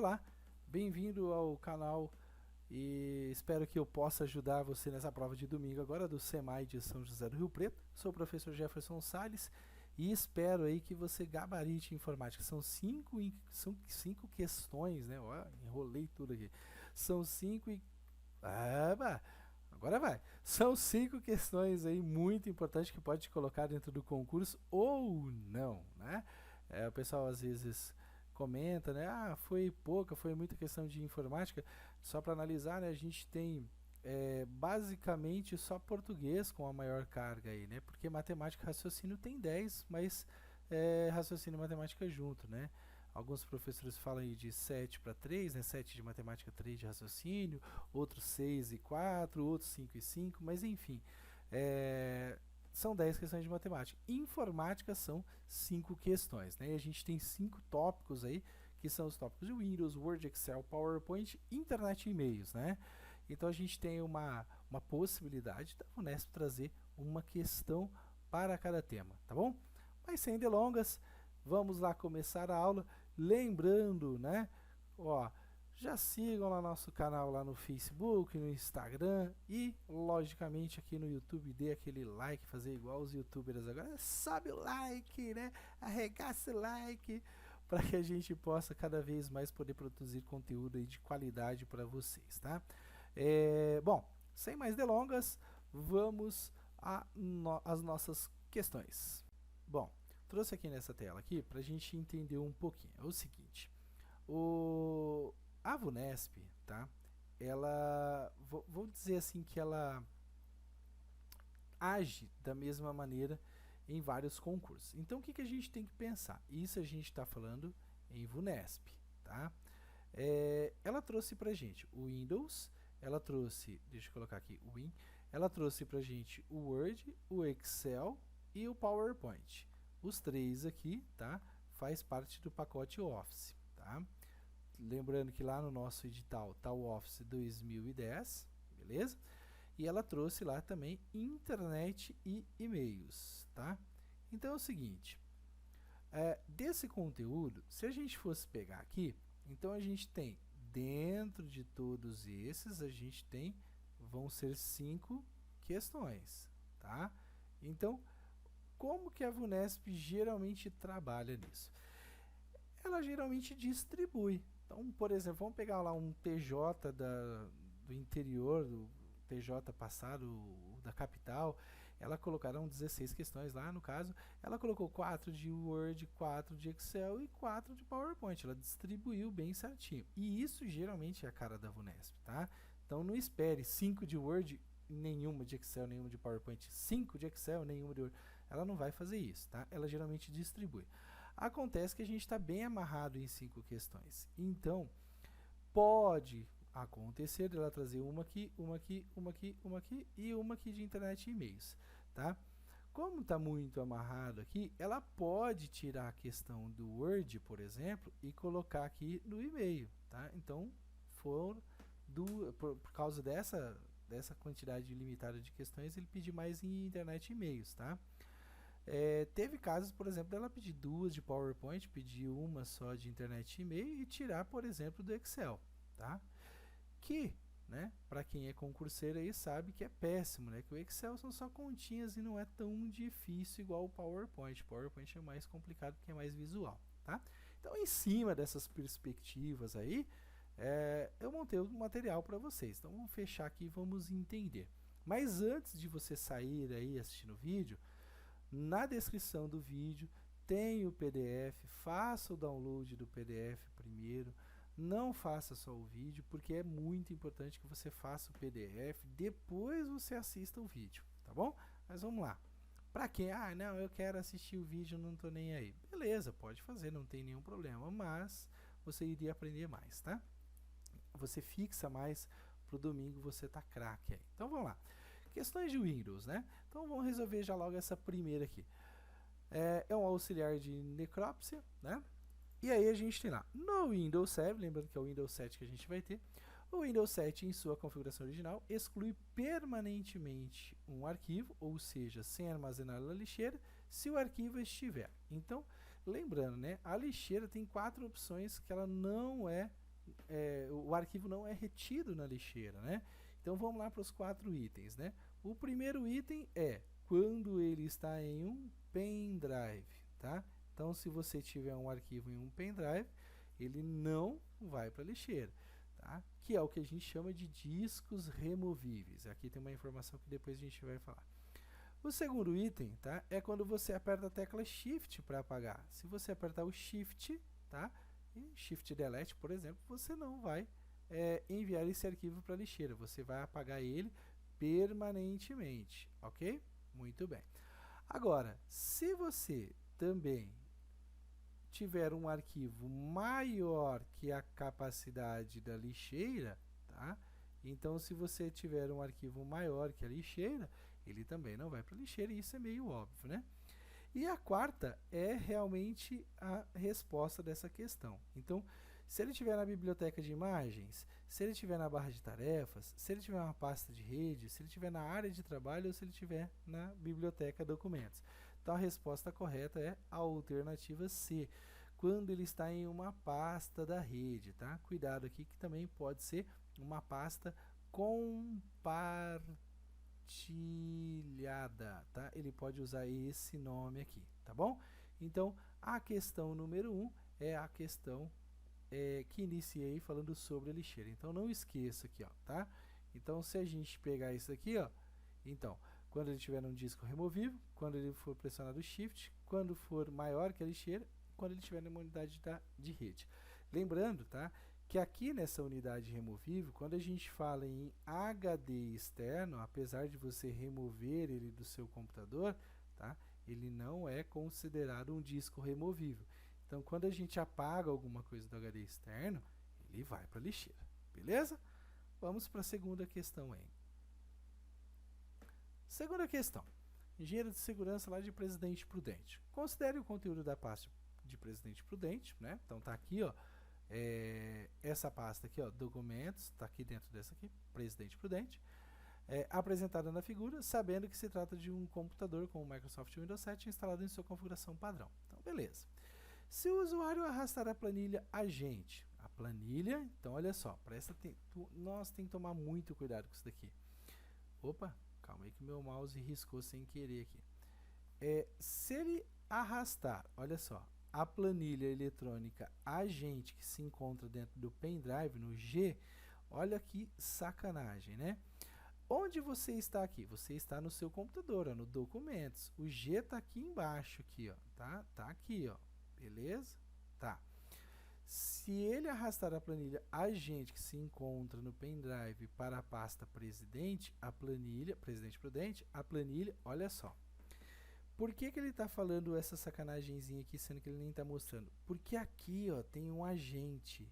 Olá, bem-vindo ao canal e espero que eu possa ajudar você nessa prova de domingo agora do SEMAI de São José do Rio Preto. Sou o professor Jefferson Salles e espero aí que você gabarite informática. São cinco questões, né? Ó, enrolei tudo aqui. São cinco e... Agora vai. São 5 questões aí muito importantes que pode te colocar dentro do concurso ou não, né? O pessoal às vezes comenta, né? Ah, foi pouca, foi muita questão de informática. Só para analisar, né? A gente tem basicamente só português com a maior carga aí, né? Porque matemática e raciocínio tem 10, mas raciocínio e matemática junto, né? Alguns professores falam aí de 7 para 3, né? 7 de matemática, 3 de raciocínio, outros 6 e 4, outros 5 e 5, mas enfim, são 10 questões de matemática. Informática são 5 questões, né? E a gente tem 5 tópicos aí, que são os tópicos de Windows, Word, Excel, PowerPoint, Internet e e-mails, né? Então a gente tem uma possibilidade da Vunesp trazer uma questão para cada tema, tá bom? Mas sem delongas, vamos lá começar a aula. Lembrando, né? Ó, já sigam lá nosso canal lá no Facebook, no Instagram e, logicamente, aqui no YouTube, dê aquele like, fazer igual os youtubers agora. Sobe o like, né? Arregaça o like para que a gente possa cada vez mais poder produzir conteúdo aí de qualidade para vocês, tá? Bom, sem mais delongas, vamos às nossas questões. Bom, trouxe aqui nessa tela aqui para a gente entender um pouquinho. É o seguinte, a Vunesp, tá? Ela, vou dizer assim que ela age da mesma maneira em vários concursos. Então o que a gente tem que pensar? Isso a gente está falando em Vunesp, tá? Ela trouxe pra gente o Windows, ela trouxe, deixa eu colocar aqui, o Win, ela trouxe pra gente o Word, o Excel e o PowerPoint. Os três aqui, tá? Faz parte do pacote Office, tá? Lembrando que lá no nosso edital tá o Office 2010, beleza? E ela trouxe lá também internet e e-mails, tá? Então é o seguinte, desse conteúdo, se a gente fosse pegar aqui, então a gente tem, dentro de todos esses, a gente tem, vão ser 5 questões, tá? Então, como que a Vunesp geralmente trabalha nisso? Ela geralmente distribui. Então, por exemplo, vamos pegar lá um TJ do interior, do TJ passado, da capital, ela colocaram 16 questões lá, no caso, ela colocou 4 de Word, 4 de Excel e 4 de PowerPoint, ela distribuiu bem certinho. E isso geralmente é a cara da Vunesp, tá? Então não espere 5 de Word, nenhuma de Excel, nenhuma de PowerPoint, 5 de Excel, nenhuma de Word. Ela não vai fazer isso, tá? Ela geralmente distribui. Acontece que a gente está bem amarrado em 5 questões. Então, pode acontecer dela trazer uma aqui, uma aqui, uma aqui, uma aqui e uma aqui de internet e e-mails, tá? Como está muito amarrado aqui, ela pode tirar a questão do Word, por exemplo, e colocar aqui no e-mail, tá? Então, por causa dessa quantidade limitada de questões, ele pediu mais em internet e e-mails, tá? Teve casos, por exemplo, dela pedir 2 de PowerPoint, pedir uma só de internet e e-mail e tirar, por exemplo, do Excel, tá? Que, né, para quem é concurseiro aí sabe que é péssimo, né? Que o Excel são só continhas e não é tão difícil igual o PowerPoint. O PowerPoint é mais complicado porque é mais visual, tá? Então, em cima dessas perspectivas aí, eu montei um material para vocês. Então, vamos fechar aqui e vamos entender. Mas antes de você sair aí assistindo o vídeo, na descrição do vídeo tem o PDF, faça o download do PDF primeiro, não faça só o vídeo, porque é muito importante que você faça o PDF, depois você assista o vídeo, tá bom? Mas vamos lá. Para quem, não, eu quero assistir o vídeo, não tô nem aí. Beleza, pode fazer, não tem nenhum problema, mas você iria aprender mais, tá? Você fixa mais pro domingo, você tá craque aí. Então vamos lá. Questões de Windows, né? Então vamos resolver já logo essa primeira aqui. É um auxiliar de necrópsia, né? E aí a gente tem lá, no Windows 7, lembrando que é o Windows 7 que a gente vai ter, o Windows 7 em sua configuração original exclui permanentemente um arquivo, ou seja, sem armazenar na lixeira, se o arquivo estiver. Então, lembrando, né, a lixeira tem 4 opções que ela não é o arquivo não é retido na lixeira, né? Então vamos lá para os 4 itens, né? O primeiro item é quando ele está em um pendrive, tá? Então se você tiver um arquivo em um pendrive, ele não vai para a lixeira, tá? Que é o que a gente chama de discos removíveis. Aqui tem uma informação que depois a gente vai falar. O segundo item, tá, é quando você aperta a tecla Shift para apagar. Se você apertar o Shift, tá, e Shift Delete, por exemplo, você não vai enviar esse arquivo para a lixeira. Você vai apagar ele permanentemente, ok? Muito bem. Agora, se você também tiver um arquivo maior que a capacidade da lixeira, tá? Então, se você tiver um arquivo maior que a lixeira, ele também não vai para a lixeira, e isso é meio óbvio, né? E a quarta é realmente a resposta dessa questão. Então, se ele estiver na biblioteca de imagens, se ele estiver na barra de tarefas, se ele tiver uma pasta de rede, se ele estiver na área de trabalho ou se ele estiver na biblioteca documentos. Então, a resposta correta é a alternativa C, quando ele está em uma pasta da rede, tá? Cuidado aqui que também pode ser uma pasta compartilhada, tá? Ele pode usar esse nome aqui, tá bom? Então, a questão número 1 é a questão que iniciei falando sobre a lixeira. Então, não esqueça aqui, ó, tá? Então, se a gente pegar isso aqui, ó, então, quando ele estiver num disco removível, quando ele for pressionado o Shift, quando for maior que a lixeira, quando ele estiver numa unidade de rede. Lembrando, tá, que aqui nessa unidade removível, quando a gente fala em HD externo, apesar de você remover ele do seu computador, tá, ele não é considerado um disco removível. Então, quando a gente apaga alguma coisa do HD externo, ele vai para a lixeira, beleza? Vamos para a segunda questão aí. Segunda questão. Engenheiro de segurança lá de Presidente Prudente. Considere o conteúdo da pasta de Presidente Prudente, né? Então tá aqui, ó, essa pasta aqui, ó, documentos, tá aqui dentro dessa aqui, Presidente Prudente, apresentada na figura, sabendo que se trata de um computador com o Microsoft Windows 7 instalado em sua configuração padrão. Então, beleza. Se o usuário arrastar a planilha agente, a planilha, então olha só, nós tem que tomar muito cuidado com isso daqui. Opa, calma aí que meu mouse riscou sem querer aqui. Se ele arrastar, olha só, a planilha eletrônica agente que se encontra dentro do pendrive, no G, olha que sacanagem, né? Onde você está aqui? Você está no seu computador, ó, no documentos. O G está aqui embaixo, aqui, ó, tá? Tá aqui, ó. Beleza? Tá. Se ele arrastar a planilha agente que se encontra no pendrive para a pasta presidente, a planilha, presidente prudente, a planilha, olha só. Por que ele está falando essa sacanagemzinha aqui, sendo que ele nem está mostrando? Porque aqui, ó, tem um agente.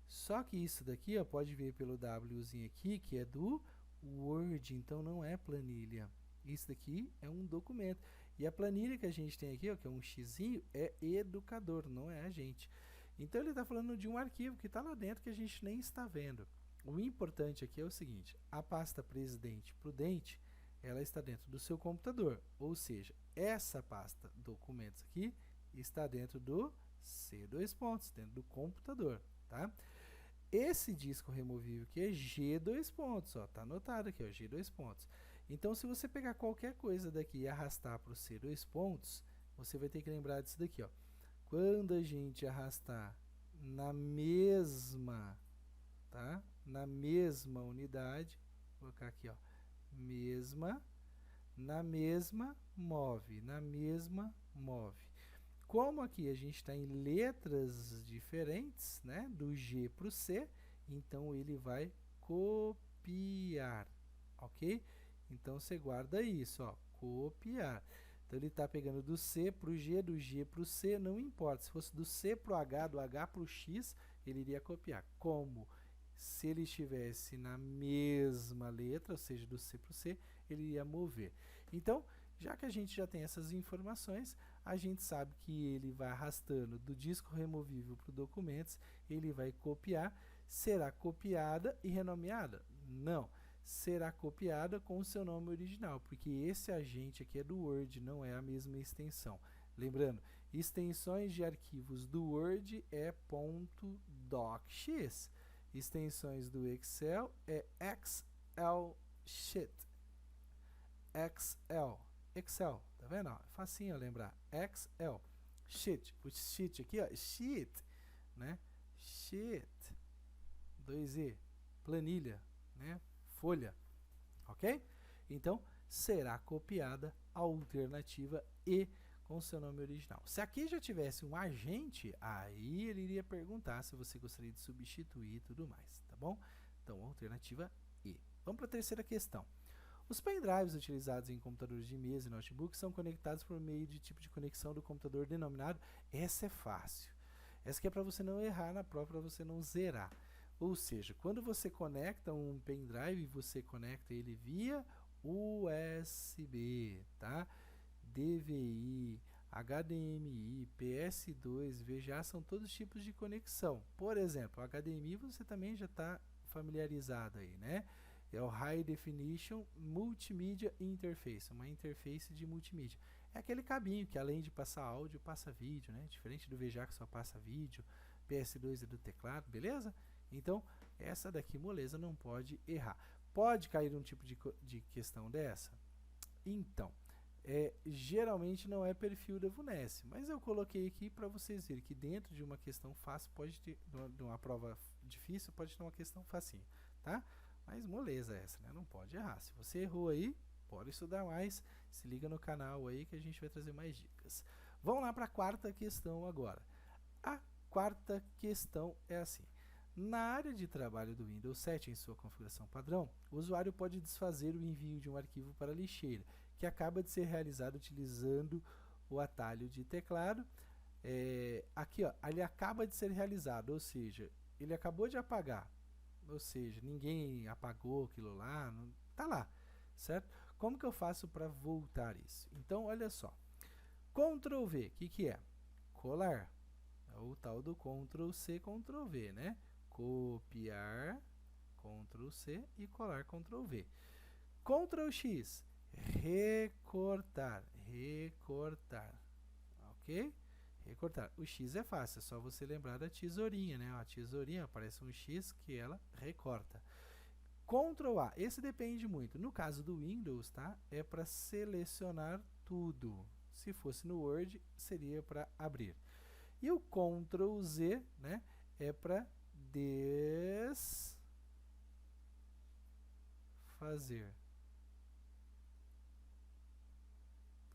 Só que isso daqui, ó, pode ver pelo Wzinho aqui, que é do Word, então não é planilha. Isso daqui é um documento. E a planilha que a gente tem aqui, ó, que é um xizinho, é educador, não é agente. Então ele está falando de um arquivo que está lá dentro que a gente nem está vendo. O importante aqui é o seguinte, a pasta Presidente Prudente, ela está dentro do seu computador, ou seja, essa pasta documentos aqui está dentro do C2 pontos, dentro do computador, tá? Esse disco removível aqui é G2 pontos, ó, tá anotado aqui, ó, G2 pontos. Então, se você pegar qualquer coisa daqui e arrastar para o C2 pontos, você vai ter que lembrar disso daqui, ó. Quando a gente arrastar na mesma, tá? Na mesma unidade, vou colocar aqui, ó, mesma, na mesma move, na mesma move. Como aqui a gente está em letras diferentes, né, do G para o C, então ele vai copiar, ok? Então você guarda isso, ó, copiar. Então ele está pegando do C para o G, do G para o C, não importa. Se fosse do C para o H, do H para o X, ele iria copiar. Como? Se ele estivesse na mesma letra, ou seja, do C para o C, ele iria mover. Então, já que a gente já tem essas informações, a gente sabe que ele vai arrastando do disco removível para o documentos, ele vai copiar. Será copiada e renomeada? Não. Será copiada com o seu nome original, porque esse agente aqui é do Word, não é a mesma extensão. Lembrando Extensões de arquivos do Word é .docx. Extensões do Excel é Excel Sheet. Excel, tá vendo? Ó, facinho lembrar. Excel Sheet. O sheet aqui, ó, sheet, né? Sheet. 2E. Planilha, né? Folha. Ok? Então, será copiada a alternativa E com seu nome original. Se aqui já tivesse um agente, aí ele iria perguntar se você gostaria de substituir e tudo mais, tá bom? Então, alternativa E. Vamos para a terceira questão. Os pendrives utilizados em computadores de mesa e notebook são conectados por meio de tipo de conexão do computador denominado. Essa é fácil. Essa aqui é para você não errar na prova, para você não zerar. Ou seja, quando você conecta um pendrive, você conecta ele via USB, tá? DVI, HDMI, PS2, VGA são todos tipos de conexão. Por exemplo, HDMI você também já está familiarizado aí, né? É o High Definition Multimedia Interface, uma interface de multimídia. É aquele cabinho que além de passar áudio, passa vídeo, né? Diferente do VGA que só passa vídeo, PS2 é do teclado, beleza? Então, essa daqui, moleza, não pode errar. Pode cair um tipo de questão dessa? Então, geralmente não é perfil da VUNESP, mas eu coloquei aqui para vocês verem que dentro de uma questão fácil, pode ter, de uma prova difícil, pode ter uma questão facinho, tá? Mas moleza essa, né? Não pode errar. Se você errou aí, pode estudar mais, se liga no canal aí que a gente vai trazer mais dicas. Vamos lá para a quarta questão agora. A quarta questão é assim. Na área de trabalho do Windows 7, em sua configuração padrão, o usuário pode desfazer o envio de um arquivo para a lixeira, que acaba de ser realizado utilizando o atalho de teclado. Aqui, ó, ele acaba de ser realizado, ou seja, ele acabou de apagar, ou seja, ninguém apagou aquilo lá, não, tá lá, certo? Como que eu faço para voltar isso? Então, olha só, Ctrl V, o que é? Colar, é o tal do Ctrl C, Ctrl V, né? Copiar, Ctrl C e colar, Ctrl V. Ctrl X, recortar, ok? Recortar. O X é fácil, é só você lembrar da tesourinha, né? A tesourinha aparece um X que ela recorta. Ctrl A, esse depende muito. No caso do Windows, tá? É para selecionar tudo. Se fosse no Word, seria para abrir. E o Ctrl Z, né? É para desfazer.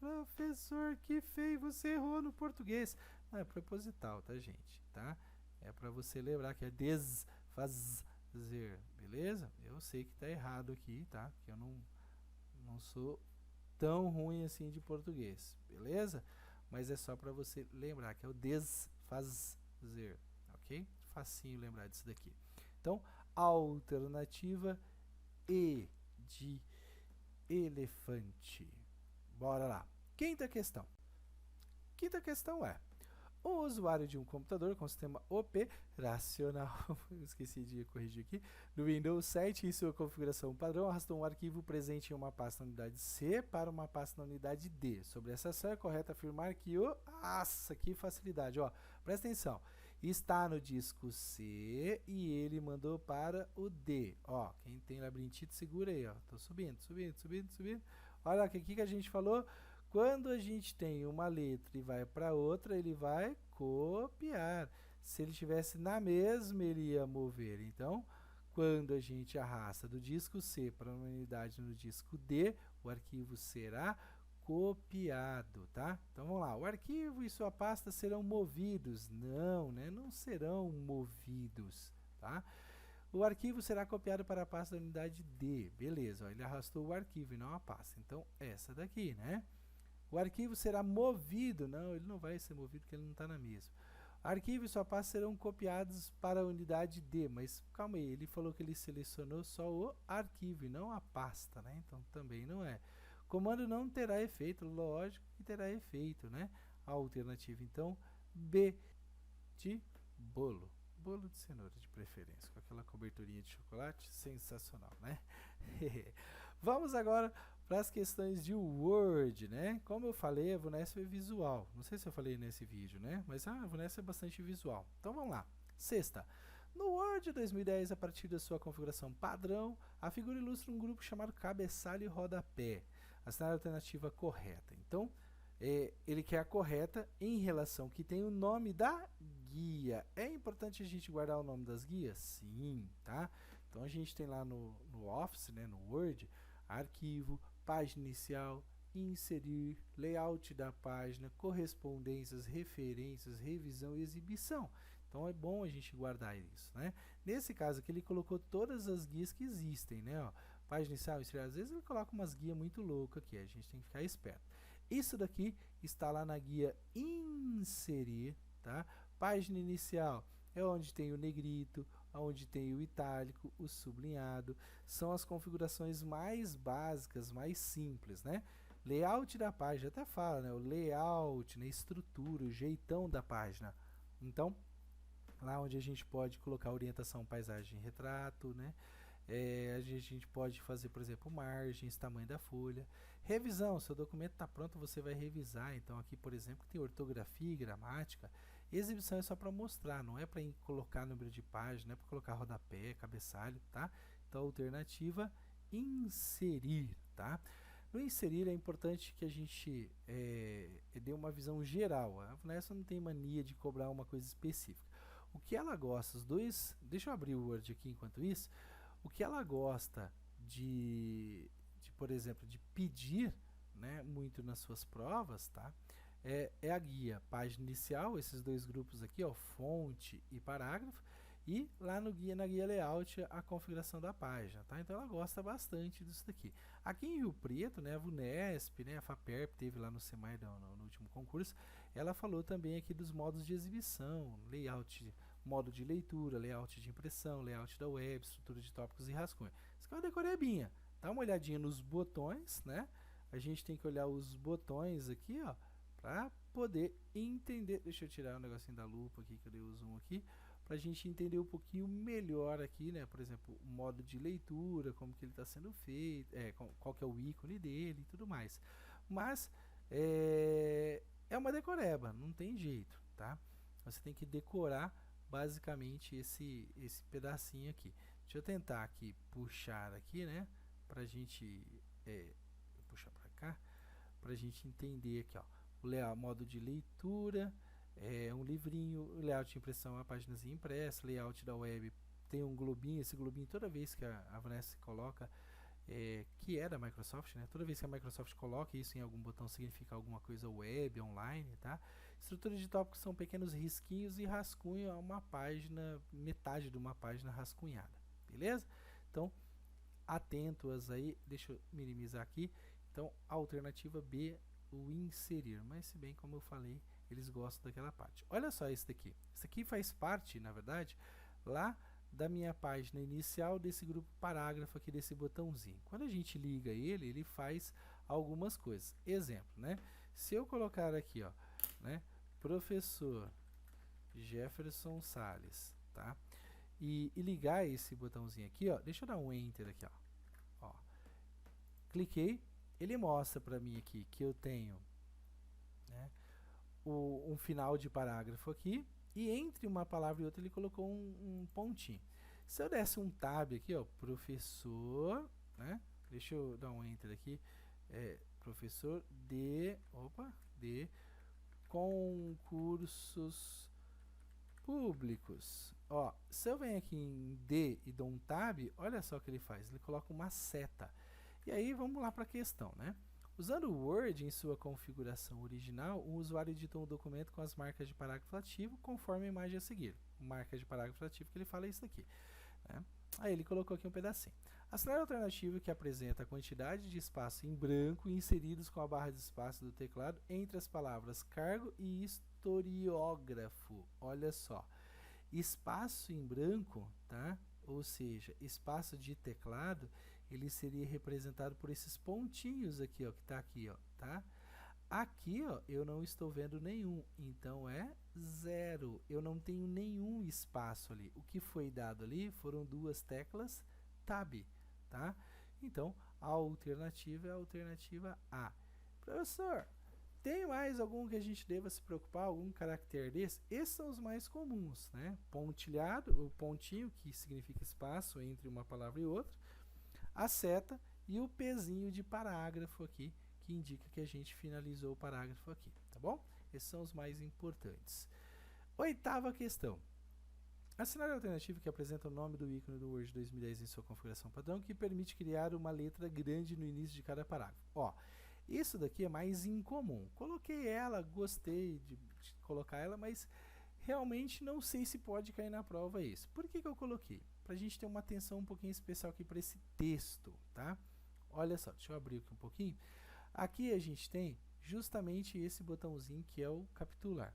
Professor, que feio, você errou no português. Não, é proposital, tá, gente? Tá? É para você lembrar que é desfazer, beleza? Eu sei que tá errado aqui, tá? Que eu não sou tão ruim assim de português, beleza? Mas é só para você lembrar que é o desfazer, ok? Facinho lembrar disso daqui. Então, alternativa E de elefante. Bora lá. Quinta questão. Quinta questão é: o usuário de um computador com sistema operacional, esqueci de corrigir aqui, do Windows 7 em sua configuração padrão, arrastou um arquivo presente em uma pasta na unidade C para uma pasta na unidade D. Sobre essa ação é correto afirmar que o... Nossa, que facilidade, ó. Presta atenção. Está no disco C e ele mandou para o D. Ó, quem tem labirintite, segura aí, ó. Tô subindo. Olha o que a gente falou. Quando a gente tem uma letra e vai para outra, ele vai copiar. Se ele estivesse na mesma, ele ia mover. Então, quando a gente arrasta do disco C para uma unidade no disco D, o arquivo será copiado, tá? Então, vamos lá. O arquivo e sua pasta serão movidos. Não, né? Não serão movidos, tá? O arquivo será copiado para a pasta da unidade D. Beleza, ó, ele arrastou o arquivo e não a pasta. Então, essa daqui, né? O arquivo será movido. Não, ele não vai ser movido porque ele não está na mesma. O arquivo e sua pasta serão copiados para a unidade D. Mas calma aí, ele falou que ele selecionou só o arquivo e não a pasta, né? Então também não é. O comando não terá efeito. Lógico que terá efeito, né? A alternativa, então, B de bolo. Bolo de cenoura, de preferência, com aquela coberturinha de chocolate, sensacional, né? Vamos agora para as questões de Word, né? Como eu falei, a VUNESP é visual. Não sei se eu falei nesse vídeo, né? Mas a VUNESP é bastante visual. Então vamos lá. Sexta. No Word 2010, a partir da sua configuração padrão, a figura ilustra um grupo chamado cabeçalho e rodapé. Assinar a alternativa correta. Então, ele quer a correta em relação que tem o nome da guia. É importante a gente guardar o nome das guias? Sim, tá? Então a gente tem lá no Office, né, no Word, arquivo, página inicial, inserir, layout da página, correspondências, referências, revisão e exibição. Então é bom a gente guardar isso, né? Nesse caso aqui ele colocou todas as guias que existem, né? Ó, página inicial, inserir, às vezes ele coloca umas guias muito loucas aqui, a gente tem que ficar esperto. Isso daqui está lá na guia inserir, tá? Página inicial é onde tem o negrito, onde tem o itálico, o sublinhado, são as configurações mais básicas, mais simples, né? Layout da página, até fala, né? O layout, né? Estrutura, o jeitão da página. Então, lá onde a gente pode colocar orientação, paisagem, retrato, né? A gente pode fazer, por exemplo, margens, tamanho da folha. Revisão, seu documento está pronto, você vai revisar. Então aqui, por exemplo, tem ortografia e gramática. Exibição é só para mostrar, não é para colocar número de página, não é para colocar rodapé, cabeçalho, tá? Então a alternativa, inserir, tá? No inserir é importante que a gente dê uma visão geral. A VUNESP não tem mania de cobrar uma coisa específica. O que ela gosta, os dois... Deixa eu abrir o Word aqui enquanto isso. O que ela gosta por exemplo, de pedir, né, muito nas suas provas, tá? É a guia página inicial, esses dois grupos aqui, ó, fonte e parágrafo, e lá na guia layout a configuração da página, tá? Então ela gosta bastante disso daqui. Aqui em Rio Preto, né, a VUNESP, né, a FAPERP teve lá no SEMAI no último concurso, ela falou também aqui dos modos de exibição, layout, modo de leitura, layout de impressão, layout da web, estrutura de tópicos e rascunho. Isso aqui é uma decorebinha. Dá uma olhadinha nos botões, né? A gente tem que olhar os botões aqui, ó, para poder entender. Deixa eu tirar um negocinho da lupa aqui, que eu dei o zoom aqui, para a gente entender um pouquinho melhor aqui, né? Por exemplo, o modo de leitura, como que ele está sendo feito, qual que é o ícone dele e tudo mais. Mas é uma decoreba, não tem jeito, tá? Você tem que decorar basicamente esse pedacinho aqui. Deixa eu tentar aqui puxar aqui, né? Pra gente puxar para cá, pra gente entender aqui, ó. O layout, modo de leitura, um livrinho, layout de impressão, a páginazinha impressa, layout da web, tem um globinho, esse globinho toda vez que a VUNESP coloca, que é da Microsoft, né? Toda vez que a Microsoft coloca isso em algum botão significa alguma coisa web, online, tá? Estrutura de tópicos são pequenos risquinhos e rascunho é uma página, metade de uma página rascunhada, beleza? Então, atentos aí, deixa eu minimizar aqui. Então, a alternativa B, o inserir, mas se bem como eu falei, eles gostam daquela parte. Olha só esse daqui. Esse aqui faz parte, na verdade, lá da minha página inicial desse grupo parágrafo aqui, desse botãozinho. Quando a gente liga ele, ele faz algumas coisas. Exemplo, né? Se eu colocar aqui, ó, né, professor Jefferson Salles, tá? E ligar esse botãozinho aqui, ó, deixa eu dar um enter aqui, ó. Cliquei, ele mostra para mim aqui que eu tenho, né, um final de parágrafo aqui, e entre uma palavra e outra ele colocou um pontinho. Se eu desse um tab aqui, ó, professor, né, deixa eu dar um enter aqui, professor de concursos públicos. Ó, se eu venho aqui em D e dou um tab, olha só o que ele faz, ele coloca uma seta. E aí vamos lá para a questão, né? Usando o Word em sua configuração original, o usuário editou um documento com as marcas de parágrafo ativo conforme a imagem a seguir. Marca de parágrafo ativo que ele fala é isso aqui, né? Aí ele colocou aqui um pedacinho. Assinar a alternativa que apresenta a quantidade de espaço em branco inseridos com a barra de espaço do teclado entre as palavras cargo e historiógrafo. Olha só. Espaço em branco, tá? Ou seja, espaço de teclado, ele seria representado por esses pontinhos aqui, ó, que tá aqui, ó, tá? Aqui, ó, eu não estou vendo nenhum, então é 0. Eu não tenho nenhum espaço ali. O que foi dado ali foram duas teclas Tab, tá? Então, A alternativa é a alternativa A. Professor, tem mais algum que a gente deva se preocupar? Algum caractere desse? Esses são os mais comuns, né? Pontilhado, o pontinho, que significa espaço entre uma palavra e outra, a seta e o pezinho de parágrafo aqui, que indica que a gente finalizou o parágrafo aqui, tá bom? Esses são os mais importantes. Oitava questão. Assinale a alternativa que apresenta o nome do ícone do Word 2010 em sua configuração padrão, que permite criar uma letra grande no início de cada parágrafo. Ó, isso daqui é mais incomum. Coloquei ela, gostei de colocar ela, mas realmente não sei se pode cair na prova isso. Por que eu coloquei? Para a gente ter uma atenção um pouquinho especial aqui para esse texto, tá? Olha só, deixa eu abrir aqui um pouquinho. Aqui a gente tem justamente esse botãozinho que é o capitular.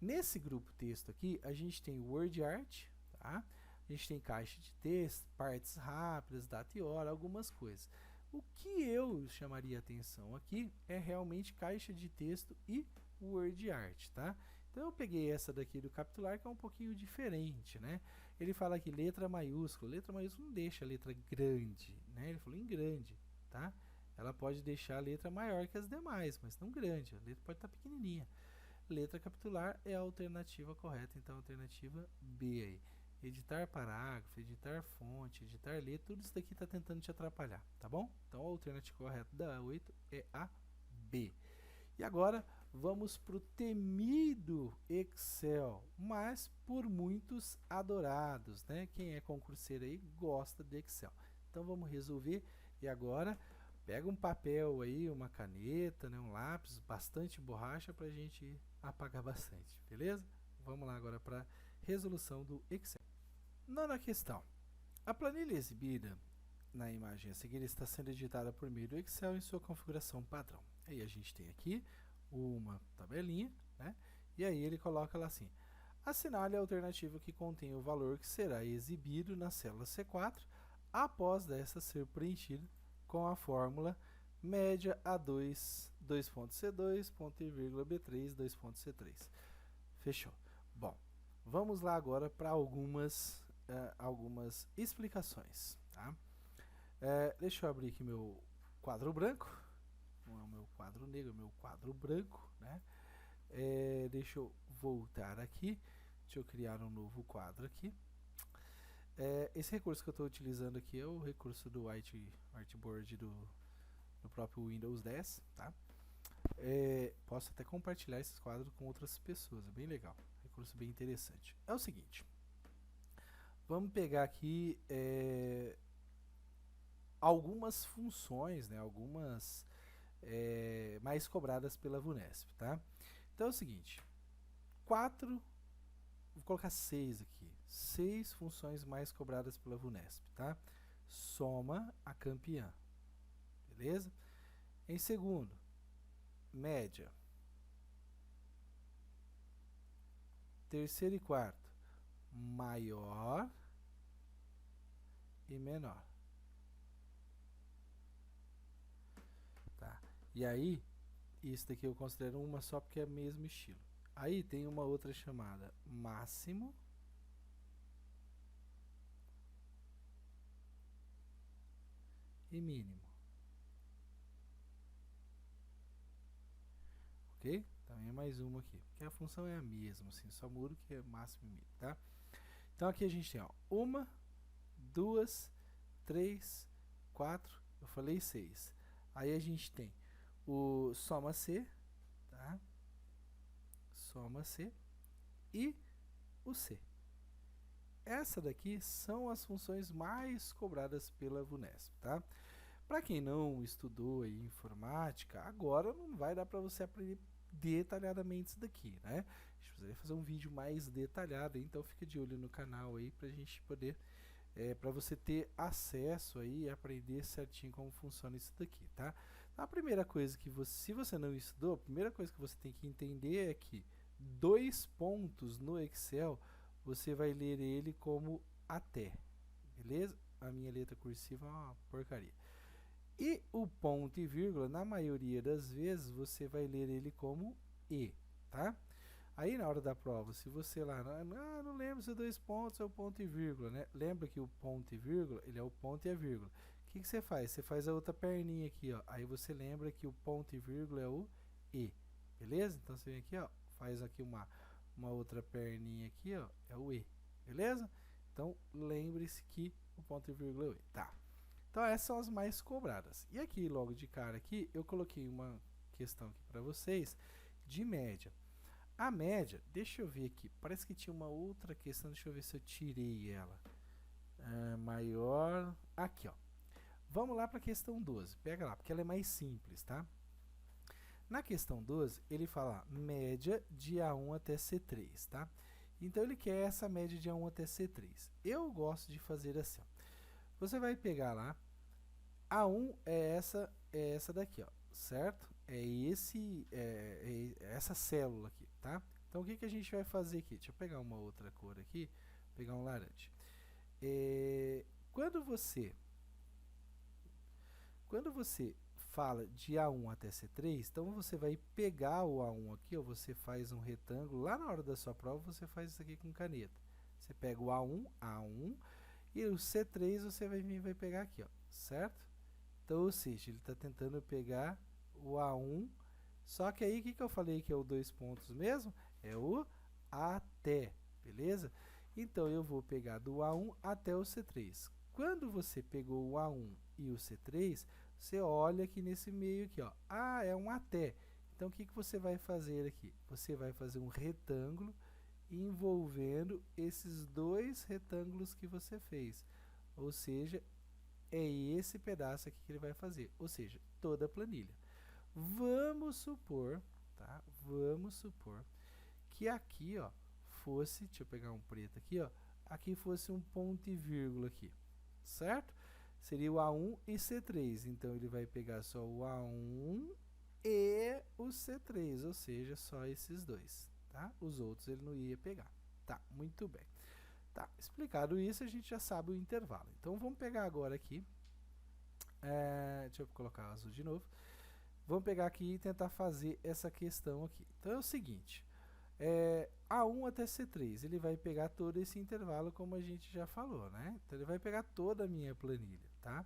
Nesse grupo texto aqui, a gente tem Word Art, tá? A gente tem caixa de texto, partes rápidas, data e hora, algumas coisas. O que eu chamaria atenção aqui é realmente caixa de texto e Word Art, tá? Então eu peguei essa daqui do capitular, que é um pouquinho diferente, né? Ele fala aqui letra maiúscula não deixa a letra grande, né? Ele falou em grande, tá? Ela pode deixar a letra maior que as demais, mas não grande, a letra pode estar pequenininha. Letra capitular é a alternativa correta, então a alternativa B aí. Editar parágrafo, editar fonte, editar letra, tudo isso daqui está tentando te atrapalhar, tá bom? Então a alternativa correta da 8 é a B. E agora vamos para o temido Excel, mas por muitos adorados, né? Quem é concurseiro aí gosta de Excel. Então vamos resolver e agora pega um papel aí, uma caneta, né, um lápis, bastante borracha para a gente apagar bastante, beleza? Vamos lá agora para a resolução do Excel. Nona questão. A planilha exibida na imagem a seguir está sendo editada por meio do Excel em sua configuração padrão. Aí a gente tem aqui uma tabelinha, né? E aí ele coloca lá assim: assinale a alternativa que contém o valor que será exibido na célula C4 após desta ser preenchida com a fórmula média A2, 2.C2, ponto e vírgula B3, 2.C3. Fechou. Bom, vamos lá agora para algumas explicações, tá? Deixa eu abrir aqui meu quadro branco, não é o meu quadro negro, é o meu quadro branco, né? Deixa eu voltar aqui, deixa eu criar um novo quadro aqui. Esse recurso que eu estou utilizando aqui é o recurso do whiteboard do próprio Windows 10, tá? Posso até compartilhar esses quadros com outras pessoas, é bem legal, recurso bem interessante. É o seguinte, vamos pegar aqui algumas funções, né, algumas mais cobradas pela VUNESP, tá? Então é o seguinte, vou colocar 6 aqui, 6 funções mais cobradas pela VUNESP, tá? Soma a campeã, beleza? Em segundo, média. Terceiro e quarto, maior e menor. Tá? E aí, isso daqui eu considero uma só porque é o mesmo estilo. Aí tem uma outra chamada máximo e mínimo. Ok? Também é mais uma aqui, porque a função é a mesma, assim, só muda que é máximo e mínimo, tá? Então aqui a gente tem, ó, 1, 2, 3, 4, eu falei 6. Aí a gente tem o soma C, tá? Soma C e o C. Essa daqui são as funções mais cobradas pela VUNESP, tá? Para quem não estudou aí informática, agora não vai dar para você aprender detalhadamente isso daqui, né? A gente precisaria fazer um vídeo mais detalhado, então fica de olho no canal aí para a gente poder, para você ter acesso aí e aprender certinho como funciona isso daqui, tá? A primeira coisa que você, se você não estudou, a primeira coisa que você tem que entender é que 2 pontos no Excel, você vai ler ele como até, beleza? A minha letra cursiva é uma porcaria. E o ponto e vírgula, na maioria das vezes, você vai ler ele como E, tá? Aí na hora da prova, se você lá, não lembro se é 2 pontos ou ponto e vírgula, né? Lembra que o ponto e vírgula, ele é o ponto e a vírgula. que você faz? Você faz a outra perninha aqui, ó. Aí você lembra que o ponto e vírgula é o E, beleza? Então você vem aqui, ó, faz aqui uma outra perninha aqui, ó, é o E, beleza? Então lembre-se que o ponto e vírgula é o E, tá? Então essas são as mais cobradas. E aqui, logo de cara aqui, eu coloquei uma questão aqui para vocês de média. A média, deixa eu ver aqui, parece que tinha uma outra questão, deixa eu ver se eu tirei ela. Maior, aqui ó. Vamos lá para a questão 12, pega lá, porque ela é mais simples, tá? Na questão 12, ele fala média de A1 até C3, tá? Então ele quer essa média de A1 até C3. Eu gosto de fazer assim, ó. Você vai pegar lá, A1 é essa daqui, ó, certo? É essa célula aqui, tá? Então o que a gente vai fazer aqui? Deixa eu pegar uma outra cor aqui, pegar um laranja. Quando você fala de A1 até C3, então você vai pegar o A1 aqui, ó, você faz um retângulo, lá na hora da sua prova você faz isso aqui com caneta. Você pega o A1, e o C3 você vai pegar aqui, ó, certo? Então, ou seja, ele está tentando pegar o A1, só que aí o que eu falei que é o 2 pontos mesmo? É o até, beleza? Então, eu vou pegar do A1 até o C3. Quando você pegou o A1 e o C3, você olha aqui nesse meio aqui, ó. Ah, é um até. Então, o que você vai fazer aqui? Você vai fazer um retângulo envolvendo esses dois retângulos que você fez. Ou seja, é esse pedaço aqui que ele vai fazer. Ou seja, toda a planilha. Vamos supor, tá? Vamos supor que aqui, ó, fosse, deixa eu pegar um preto aqui, ó, aqui fosse um ponto e vírgula aqui, certo? Seria o A1 e C3, então ele vai pegar só o A1 e o C3, ou seja, só esses dois, tá? Os outros ele não ia pegar. Tá, muito bem. Tá, explicado isso, a gente já sabe o intervalo. Então vamos pegar agora aqui, deixa eu colocar azul de novo. Vamos pegar aqui e tentar fazer essa questão aqui. Então é o seguinte, A1 até C3, ele vai pegar todo esse intervalo como a gente já falou, né? Então ele vai pegar toda a minha planilha, tá?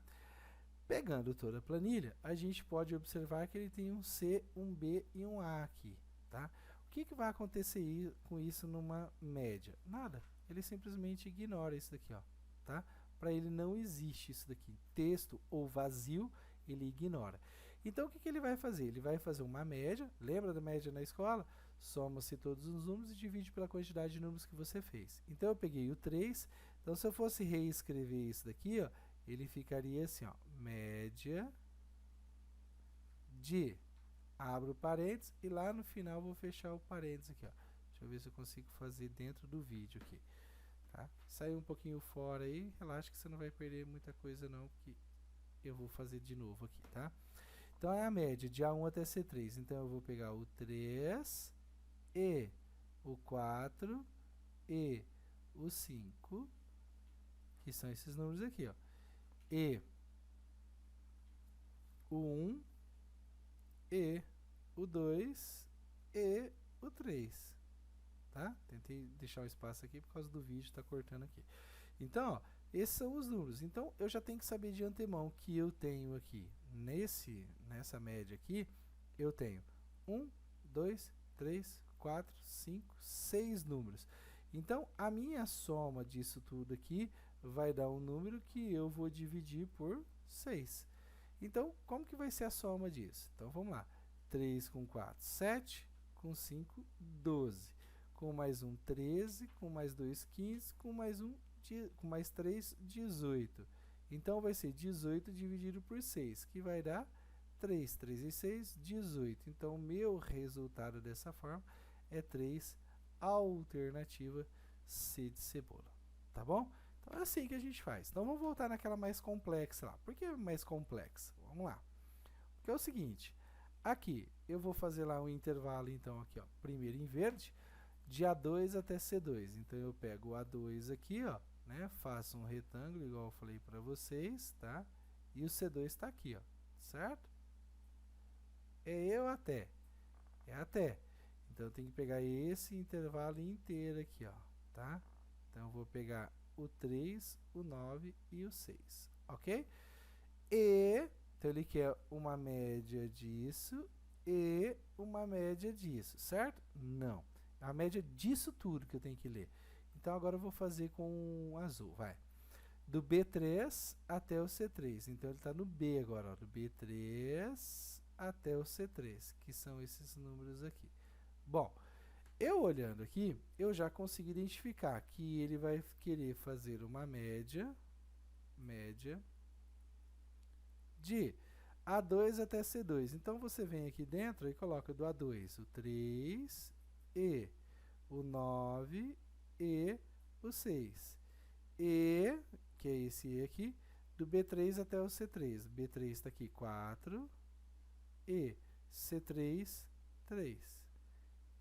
Pegando toda a planilha, a gente pode observar que ele tem um C, um B e um A aqui, tá? O que vai acontecer com isso numa média? Nada, ele simplesmente ignora isso daqui, ó, tá? Para ele não existe isso daqui, texto ou vazio, ele ignora. Então o que ele vai fazer? Ele vai fazer uma média, lembra da média na escola? Soma-se todos os números e divide pela quantidade de números que você fez. Então eu peguei o 3, então se eu fosse reescrever isso daqui, ó, ele ficaria assim, ó, média de, abro parênteses, e lá no final vou fechar o parênteses aqui, ó. Deixa eu ver se eu consigo fazer dentro do vídeo aqui, tá? Saiu um pouquinho fora aí, relaxa que você não vai perder muita coisa não, que eu vou fazer de novo aqui, tá? Então é a média de A1 até C3, então eu vou pegar o 3 e o 4 e o 5, que são esses números aqui, ó, e o 1 e o 2 e o 3, tá? Tentei deixar o espaço aqui por causa do vídeo, tá cortando aqui. Então, ó, esses são os números. Então, eu já tenho que saber de antemão que eu tenho aqui, nessa média aqui, eu tenho 1, 2, 3, 4, 5, 6 números. Então, a minha soma disso tudo aqui vai dar um número que eu vou dividir por 6. Então, como que vai ser a soma disso? Então, vamos lá. 3 com 4, 7, com 5, 12. Com mais um, 13, com mais 2, 15, com mais 3, 18. Então, vai ser 18 dividido por 6, que vai dar 3. 3 e 6, 18. Então, o meu resultado dessa forma é 3, alternativa C de cebola. Tá bom? Então, é assim que a gente faz. Então, vamos voltar naquela mais complexa lá. Por que mais complexa? Vamos lá. Porque é o seguinte, aqui, eu vou fazer lá um intervalo, então, aqui, ó, primeiro em verde, de A2 até C2. Então, eu pego o A2 aqui, ó, né, faço um retângulo, igual eu falei para vocês, tá? E o C2 está aqui, ó, certo? É até. É até. Então, eu tenho que pegar esse intervalo inteiro aqui, ó, tá? Então, eu vou pegar o 3, o 9 e o 6, ok? e, então ele quer uma média disso e uma média disso, certo? Não. A média disso tudo que eu tenho que ler. Então agora eu vou fazer com azul, vai. Do B3 até o C3. Então ele está no B agora, ó, do B3 até o C3, que são esses números aqui. Bom, eu olhando aqui, eu já consegui identificar que ele vai querer fazer uma média de A2 até C2. Então você vem aqui dentro e coloca do A2 o 3 e o 9 e o 6. E, que é esse E aqui, do B3 até o C3. B3 está aqui 4 e C3, 3.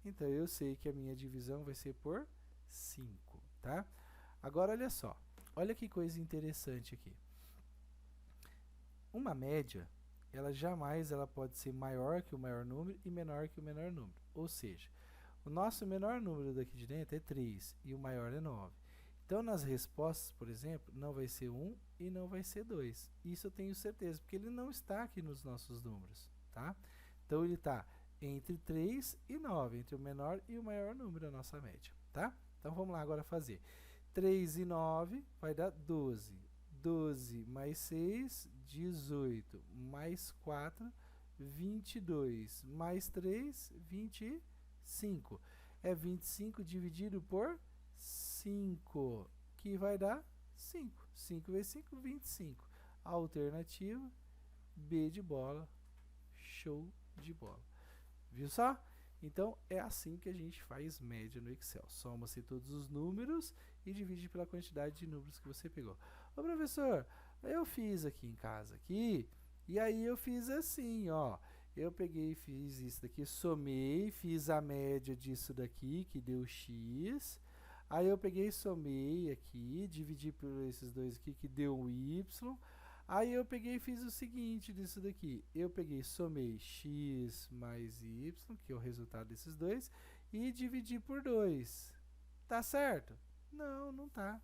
Então eu sei que a minha divisão vai ser por 5, tá? Agora olha só, olha que coisa interessante aqui. Uma média, ela jamais pode ser maior que o maior número e menor que o menor número. Ou seja, o nosso menor número daqui de dentro é 3 e o maior é 9. Então, nas respostas, por exemplo, não vai ser 1 e não vai ser 2. Isso eu tenho certeza, porque ele não está aqui nos nossos números, tá? Então, ele está entre 3 e 9, entre o menor e o maior número, a nossa média, tá? Então, vamos lá agora fazer. 3 e 9 vai dar 12. 12 mais 6, 18. Mais 4, 22. Mais 3, 25. É 25 dividido por 5, que vai dar 5. 5 vezes 5, 25. Alternativa B de bola. Show de bola. Viu só? Então, é assim que a gente faz média no Excel. Soma-se todos os números e divide pela quantidade de números que você pegou. Ô, professor, eu fiz aqui em casa, aqui, e aí eu fiz assim, ó. Eu peguei e fiz isso daqui, somei, fiz a média disso daqui, que deu X. Aí eu peguei e somei aqui, dividi por esses dois aqui, que deu um Y. Aí eu peguei e fiz o seguinte disso daqui. Eu peguei e somei x mais y, que é o resultado desses dois, e dividi por 2. Tá certo? Não, não tá.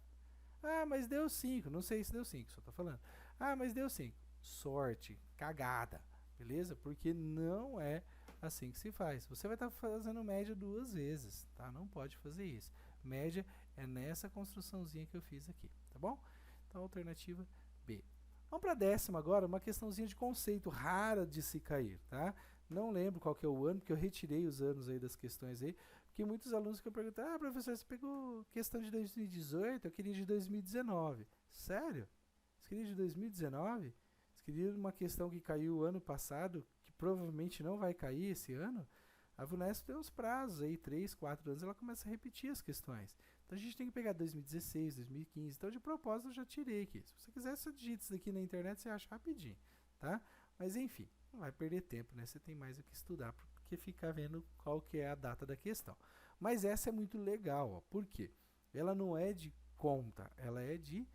Ah, mas deu 5. Não sei se deu 5, só tô falando. Ah, mas deu 5. Sorte, cagada, beleza? Porque não é assim que se faz. Você vai estar fazendo média 2 vezes, tá? Não pode fazer isso. Média é nessa construçãozinha que eu fiz aqui, tá bom? Então, alternativa B. Vamos para a 10ª agora, uma questãozinha de conceito, rara de se cair, tá? Não lembro qual que é o ano, porque eu retirei os anos aí das questões aí, porque muitos alunos que eu perguntei, ah, professor, você pegou questão de 2018, eu queria de 2019. Sério? Você queria de 2019? Você queria uma questão que caiu o ano passado, que provavelmente não vai cair esse ano? A VUNESP tem uns prazos aí, 3, 4 anos, ela começa a repetir as questões. Então a gente tem que pegar 2016, 2015. Então de propósito eu já tirei aqui. Se você quiser, você digita isso daqui na internet, você acha rapidinho, tá? Mas enfim, não vai perder tempo, né? Você tem mais o que estudar, porque ficar vendo qual que é a data da questão. Mas essa é muito legal, ó. Por quê? Ela não é de conta, ela é de...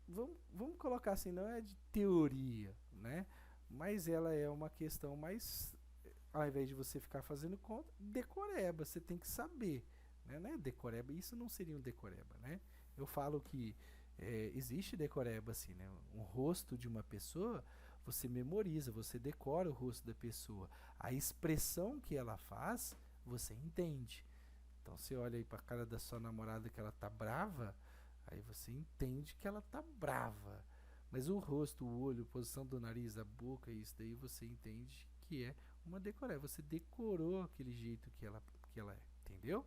Vamos colocar assim, não é de teoria, né? Mas ela é uma questão mais... Ao invés de você ficar fazendo conta, decoreba, você tem que saber. Né? Decoreba, isso não seria um decoreba, né? Eu falo que existe decoreba assim, né? Um rosto de uma pessoa, você memoriza, você decora o rosto da pessoa. A expressão que ela faz, você entende. Então, você olha aí para a cara da sua namorada que ela tá brava, aí você entende que ela tá brava. Mas o rosto, o olho, a posição do nariz, a boca, isso daí você entende que é uma decoreba. Você decorou aquele jeito que ela é, entendeu?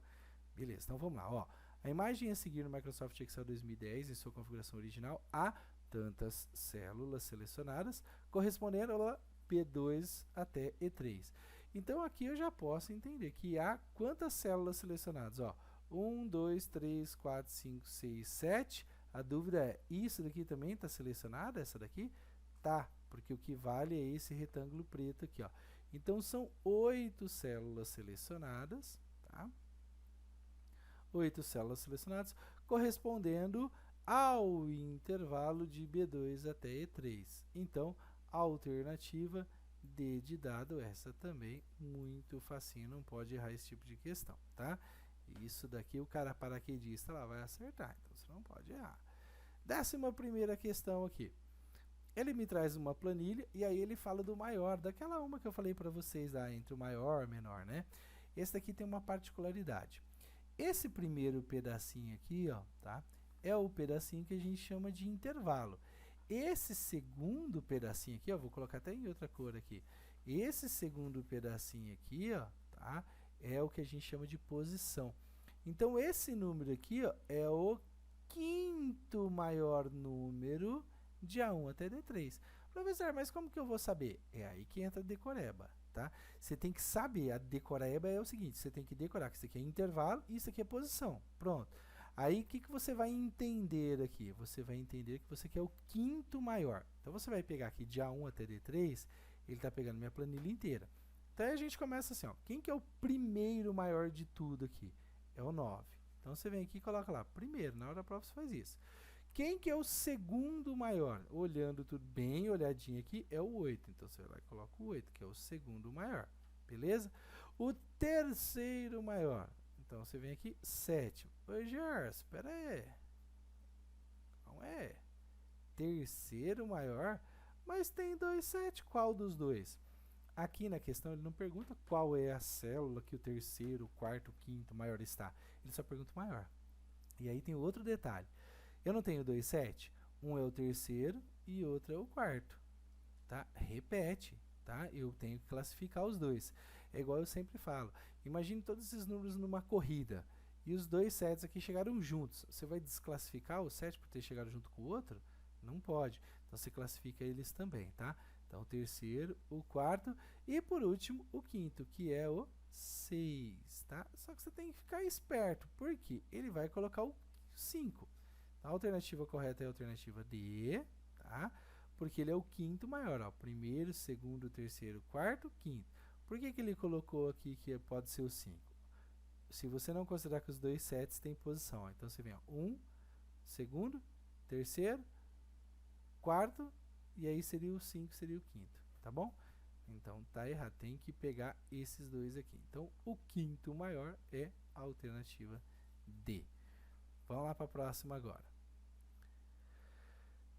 Beleza, então vamos lá. Ó. A imagem a seguir no Microsoft Excel 2010, em sua configuração original, há tantas células selecionadas, correspondendo a P2 até E3. Então aqui eu já posso entender que há quantas células selecionadas? Ó, 1, 2, 3, 4, 5, 6, 7. A dúvida é, isso daqui também está selecionada? Essa daqui? Tá, porque o que vale é esse retângulo preto aqui. Ó. Então são 8 células selecionadas, tá? 8 células selecionadas, correspondendo ao intervalo de B2 até E3. Então, a alternativa D de dado, essa também, muito facinho, não pode errar esse tipo de questão, tá? Isso daqui o cara paraquedista lá vai acertar, então você não pode errar. 11ª questão aqui. ele me traz uma planilha e aí ele fala do maior, daquela uma que eu falei para vocês lá, entre o maior e o menor, né? Esse daqui tem uma particularidade. Esse primeiro pedacinho aqui, ó, tá? É o pedacinho que a gente chama de intervalo. Esse segundo pedacinho aqui, ó, vou colocar até em outra cor aqui. Esse segundo pedacinho aqui, ó, tá? É o que a gente chama de posição. Então, esse número aqui, ó, é o quinto maior número de A1 até D3. Professor, mas como que eu vou saber? É aí que entra a decoreba, tá? Você tem que saber, a decoreba é o seguinte, você tem que decorar que isso aqui é intervalo e isso aqui é posição. Pronto. Aí, o que você vai entender aqui? Você vai entender que você quer o quinto maior. Então, você vai pegar aqui de A1 até D3, ele está pegando minha planilha inteira. Então, aí a gente começa assim, ó. Quem que é o primeiro maior de tudo aqui? É o 9. Então, você vem aqui e coloca lá, primeiro, na hora da prova você faz isso. Quem que é o segundo maior? Olhando tudo bem olhadinho aqui, é o 8. Então, você vai lá e coloca o 8, que é o segundo maior. Beleza? O terceiro maior. Então, você vem aqui, 7. Ô, Gerson, espera aí. Não é. Terceiro maior, mas tem 2, 7. Qual dos dois? Aqui na questão ele não pergunta qual é a célula que o terceiro, o quarto, o quinto maior está. Ele só pergunta o maior. E aí tem outro detalhe. Eu não tenho 2, 7. Um é o terceiro e outro é o quarto. Tá? Repete. Tá? Eu tenho que classificar os dois. É igual eu sempre falo. Imagine todos esses números numa corrida. E os 2 sets aqui chegaram juntos. Você vai desclassificar o 7 por ter chegado junto com o outro? Não pode. Então você classifica eles também, tá? Então o terceiro, o quarto e por último o quinto, que é o 6, tá? Só que você tem que ficar esperto, porque ele vai colocar o 5. A alternativa correta é a alternativa D, tá? Porque ele é o quinto maior, ó. Primeiro, segundo, terceiro, quarto, quinto. Por que ele colocou aqui que pode ser o 5? Se você não considerar que os 2 sets têm posição, ó. Então você vem, ó, 1, segundo, terceiro, quarto, e aí seria o 5, seria o quinto, tá bom? Então tá errado, tem que pegar esses dois aqui. Então o quinto maior é a alternativa D. Vamos lá para a próxima agora.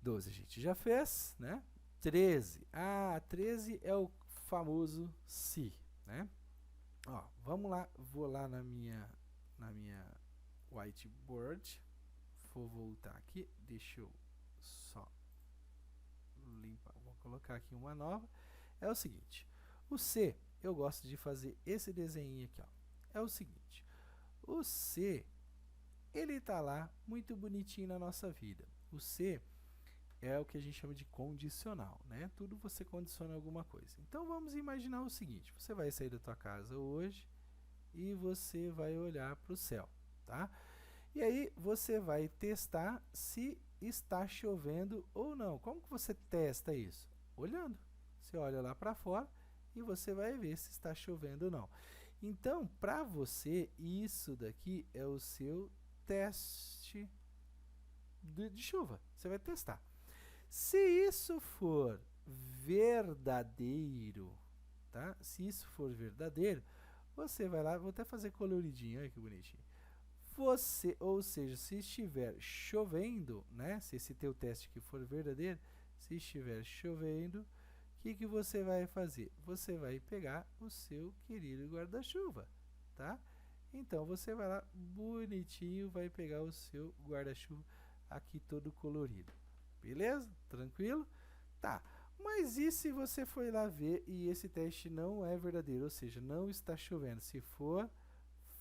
12 a gente já fez, né? 13. Ah, 13 é o famoso si, né? Ó, vamos lá, vou lá na minha whiteboard. Vou voltar aqui, deixa eu só limpar, vou colocar aqui uma nova. É o seguinte, o C, eu gosto de fazer esse desenho aqui, ó. É o seguinte, o C, ele tá lá muito bonitinho na nossa vida. O C é o que a gente chama de condicional, né? Tudo você condiciona alguma coisa. Então vamos imaginar o seguinte, você vai sair da tua casa hoje e você vai olhar para o céu, tá? E aí você vai testar se está chovendo ou não. Como que você testa isso? Olhando. Você olha lá para fora e você vai ver se está chovendo ou não. Então, para você, isso daqui é o seu teste de chuva. Você vai testar. Se isso for verdadeiro, tá? Se isso for verdadeiro, você vai lá, vou até fazer coloridinho, olha que bonitinho. Você, ou seja, se estiver chovendo, né? Se esse teu teste aqui for verdadeiro, se estiver chovendo, o que você vai fazer? Você vai pegar o seu querido guarda-chuva, tá? Então você vai lá, bonitinho, vai pegar o seu guarda-chuva aqui todo colorido. Beleza? Tranquilo? Tá. Mas e se você foi lá ver e esse teste não é verdadeiro, ou seja, não está chovendo, se for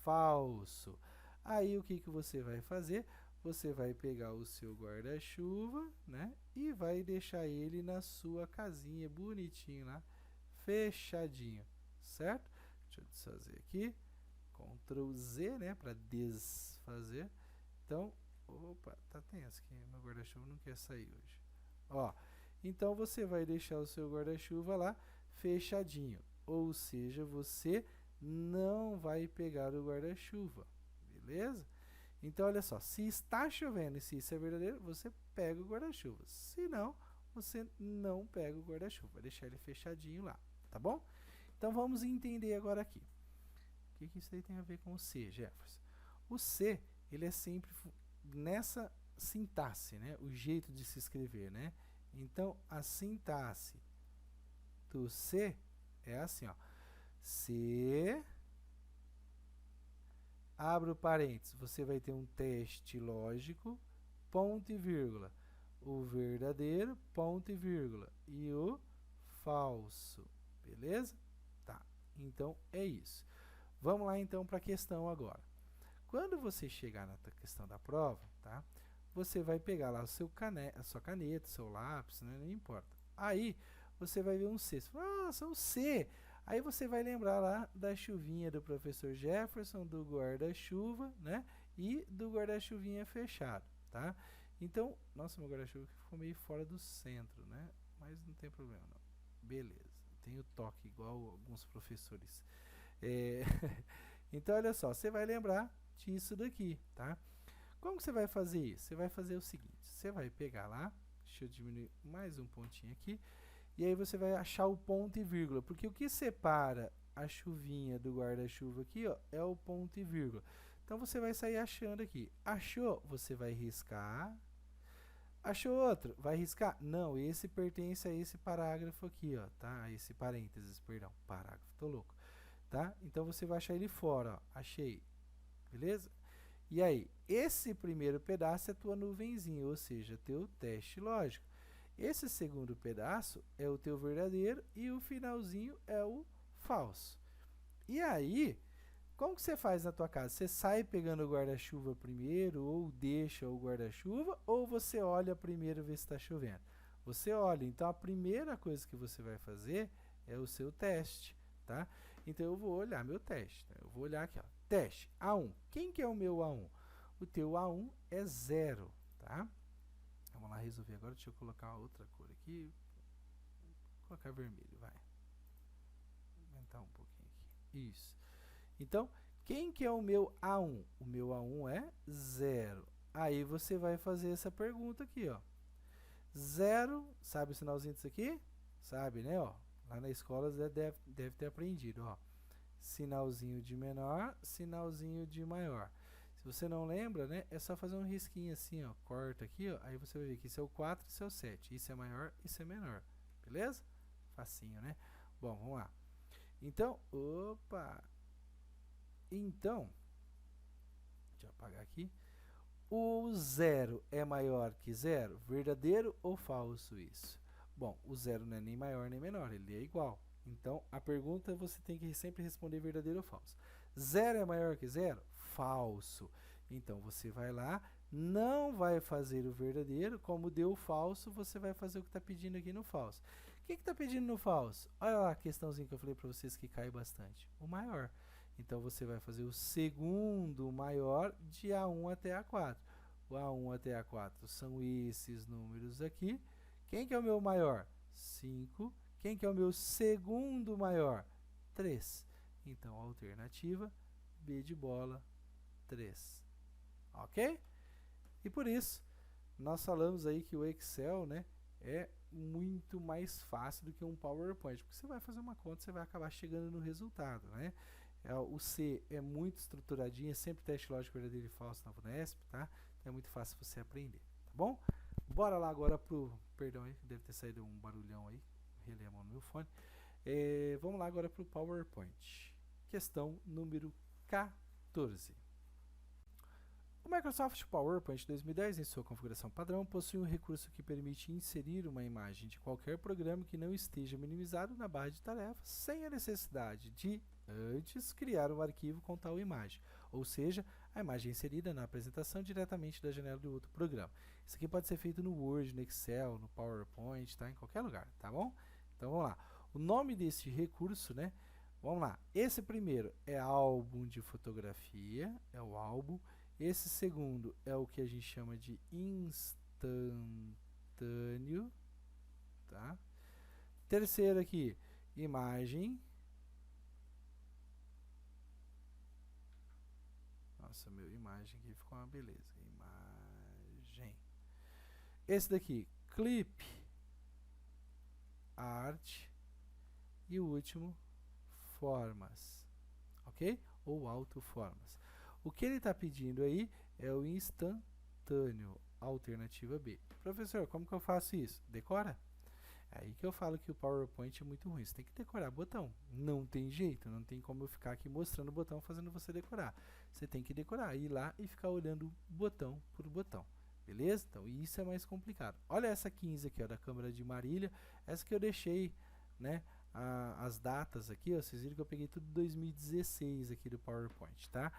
falso? Aí o que você vai fazer? Você vai pegar o seu guarda-chuva, né? E vai deixar ele na sua casinha, bonitinho lá, fechadinho, certo? Deixa eu desfazer aqui. Ctrl Z, né? Para desfazer. Então, opa, tá tenso aqui. Meu guarda-chuva não quer sair hoje. Ó, então você vai deixar o seu guarda-chuva lá fechadinho. Ou seja, você não vai pegar o guarda-chuva. Beleza? Então, olha só, se está chovendo e se isso é verdadeiro, você pega o guarda-chuva. Se não, você não pega o guarda-chuva. Vai deixar ele fechadinho lá, tá bom? Então, vamos entender agora aqui. O que isso aí tem a ver com o C, Jefferson? O C, ele é sempre nessa sintaxe, né? O jeito de se escrever, né? Então, a sintaxe do C é assim, ó. C, abre o parênteses, você vai ter um teste lógico, ponto e vírgula. O verdadeiro, ponto e vírgula. E o falso. Beleza? Tá. Então, é isso. Vamos lá, então, para a questão agora. Quando você chegar na questão da prova, tá? Você vai pegar lá a sua caneta, seu lápis, né? Não importa. Aí, você vai ver um C. Você fala, nossa, um C. Aí você vai lembrar lá da chuvinha do professor Jefferson, do guarda-chuva, né? E do guarda-chuvinha fechado, tá? Então, nossa, meu guarda-chuva ficou meio fora do centro, né? Mas não tem problema, não. Beleza. Tem o toque, igual alguns professores. Então, olha só, você vai lembrar disso daqui, tá? Como que você vai fazer isso? Você vai fazer o seguinte, você vai pegar lá, deixa eu diminuir mais um pontinho aqui, e aí você vai achar o ponto e vírgula, porque o que separa a chuvinha do guarda-chuva aqui, ó, é o ponto e vírgula. Então, você vai sair achando aqui. Achou? Você vai riscar. Achou outro? Vai riscar? Não, esse pertence a esse parágrafo aqui, ó, tá? A esse parênteses, perdão, parágrafo, tô louco. Tá? Então, você vai achar ele fora, ó. Achei. Beleza? E aí, esse primeiro pedaço é a tua nuvenzinha, ou seja, teu teste lógico. Esse segundo pedaço é o teu verdadeiro e o finalzinho é o falso. E aí, como que você faz na tua casa? Você sai pegando o guarda-chuva primeiro, ou deixa o guarda-chuva, ou você olha primeiro ver se está chovendo? Você olha. Então, a primeira coisa que você vai fazer é o seu teste, tá? Então, eu vou olhar meu teste. Né? Eu vou olhar aqui, ó. Teste A1. Quem que é o meu A1? O teu A1 é 0, tá? Vamos lá resolver agora. Deixa eu colocar outra cor aqui. Vou colocar vermelho, vai. Vou aumentar um pouquinho aqui. Isso. Então, quem que é o meu A1? O meu A1 é 0. Aí você vai fazer essa pergunta aqui, ó. 0, sabe o sinalzinho disso aqui? Sabe, né? Ó, lá na escola deve ter aprendido, ó. Sinalzinho de menor, sinalzinho de maior. Se você não lembra, né, é só fazer um risquinho assim, ó, corta aqui, ó, aí você vai ver que isso é o 4 e isso é o 7. Isso é maior, isso é menor. Beleza? Facinho, né? Bom, vamos lá. Então, opa! Então, deixa eu apagar aqui. O 0 é maior que 0? Verdadeiro ou falso isso? Bom, o 0 não é nem maior nem menor, ele é igual. Então, a pergunta você tem que sempre responder verdadeiro ou falso. 0 é maior que 0? Falso. Então, você vai lá, não vai fazer o verdadeiro, como deu o falso, você vai fazer o que está pedindo aqui no falso. O que está pedindo no falso? Olha lá a questãozinha que eu falei para vocês que cai bastante. O maior. Então, você vai fazer o segundo maior de A1 até A4. O A1 até A4 são esses números aqui. Quem que é o meu maior? 5. Quem que é o meu segundo maior? 3. Então, a alternativa B de bola, 3. Ok? E por isso, nós falamos aí que o Excel, né, é muito mais fácil do que um PowerPoint. Porque você vai fazer uma conta, você vai acabar chegando no resultado, né? O C é muito estruturadinho, é sempre teste lógico verdadeiro e falso na VUNESP, tá? Então é muito fácil você aprender, tá bom? Bora lá agora pro... Perdão aí, deve ter saído um barulhão aí. Relei a mão no meu fone. Vamos lá agora pro PowerPoint. Questão número 14. O Microsoft PowerPoint 2010, em sua configuração padrão, possui um recurso que permite inserir uma imagem de qualquer programa que não esteja minimizado na barra de tarefas, sem a necessidade de, antes, criar um arquivo com tal imagem, ou seja, a imagem é inserida na apresentação diretamente da janela do outro programa. Isso aqui pode ser feito no Word, no Excel, no PowerPoint, tá? Em qualquer lugar, tá bom? Então, vamos lá. O nome desse recurso, né? Vamos lá. Esse primeiro é álbum de fotografia, é o álbum. Esse segundo é o que a gente chama de instantâneo, tá? Terceiro aqui, imagem. Nossa, meu imagem aqui ficou uma beleza. Imagem. Esse daqui, clip, arte. E o último, formas, ok? Ou autoformas. O que ele está pedindo aí é o instantâneo. alternativa B. Professor, como que eu faço isso? Decora. É aí que eu falo que o PowerPoint é muito ruim. Você tem que decorar botão. Não tem jeito, não tem como eu ficar aqui mostrando o botão fazendo você decorar. Você tem que decorar, ir lá e ficar olhando botão por botão. Beleza? Então isso é mais complicado. Olha essa 15 aqui, ó, da Câmara de Marília. Essa que eu deixei, né, as datas aqui, ó, vocês viram que eu peguei tudo 2016 aqui do PowerPoint, tá?